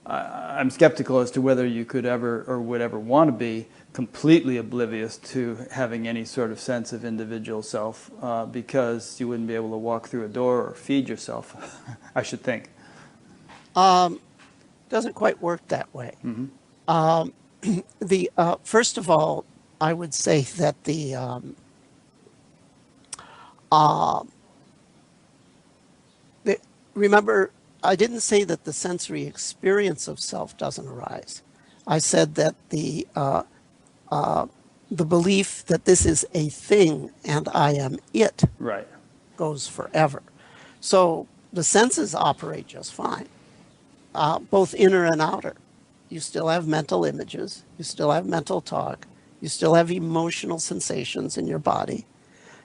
I'm skeptical as to whether you could ever or would ever want to be completely oblivious to having any sort of sense of individual self, because you wouldn't be able to walk through a door or feed yourself, I should think. Doesn't quite work that way. The first of all, I would say that remember, I didn't say that the sensory experience of self doesn't arise. I said that the belief that this is a thing and I am it Right. goes forever. So the senses operate just fine, both inner and outer. You still have mental images, you still have mental talk, you still have emotional sensations in your body,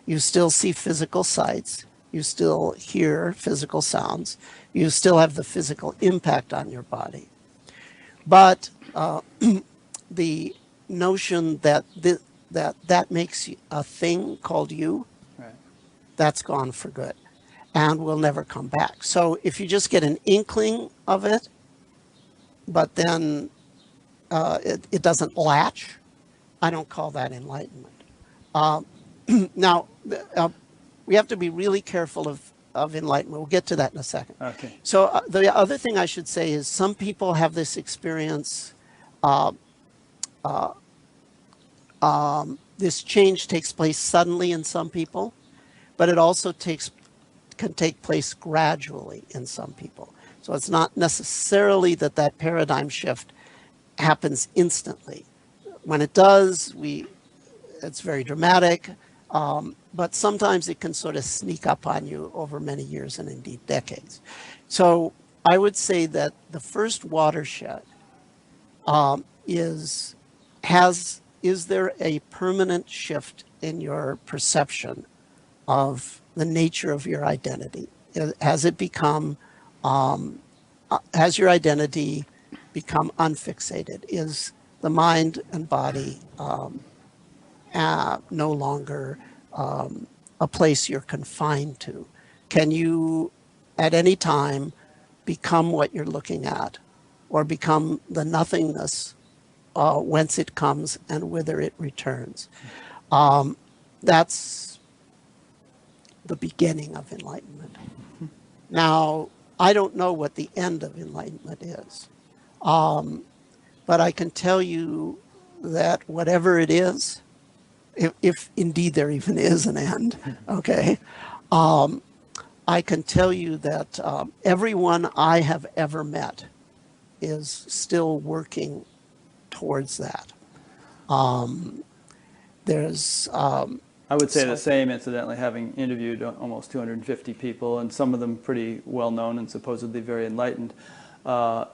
you still see physical sights, you still hear physical sounds, you still have the physical impact on your body. But the notion that that makes a thing called you, Right. that's gone for good and will never come back. So if you just get an inkling of it, but then it doesn't latch, I don't call that enlightenment. Now, we have to be really careful of enlightenment. We'll get to that in a second. Okay. So the other thing I should say is some people have this experience. This change takes place suddenly in some people, but it also can take place gradually in some people. So it's not necessarily that paradigm shift happens instantly. When it does, it's very dramatic, but sometimes it can sort of sneak up on you over many years and indeed decades. So I would say that the first watershed is there a permanent shift in your perception of the nature of your identity? Has your identity become unfixated? Is the mind and body no longer a place you're confined to? Can you at any time become what you're looking at, or become the nothingness whence it comes and whither it returns? That's the beginning of enlightenment. Now, I don't know what the end of enlightenment is, but I can tell you that whatever it is, if indeed there even is an end, okay, I can tell you that everyone I have ever met is still working towards that. There's I would say the same, incidentally, having interviewed almost 250 people, and some of them pretty well known and supposedly very enlightened. I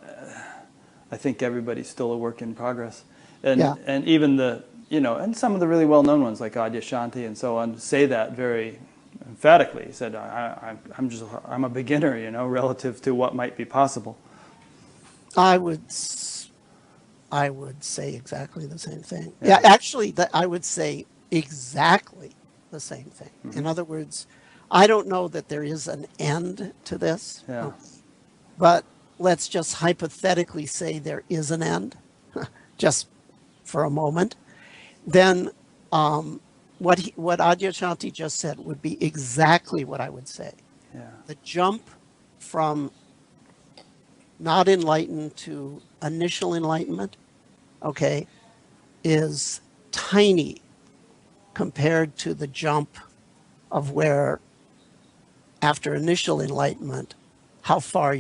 think everybody's still a work in progress, and Yeah. and even and some of the really well known ones like Adyashanti and so on say that very emphatically. He said, I'm a beginner, relative to what might be possible. I would say exactly the same thing. Yeah, actually, I would say exactly the same thing. Mm-hmm. In other words, I don't know that there is an end to this, Yeah. but let's just hypothetically say there is an end, just for a moment. Then what Adyashanti just said would be exactly what I would say. Yeah. The jump from not enlightened to initial enlightenment, okay, is tiny compared to the jump of where, after initial enlightenment, how far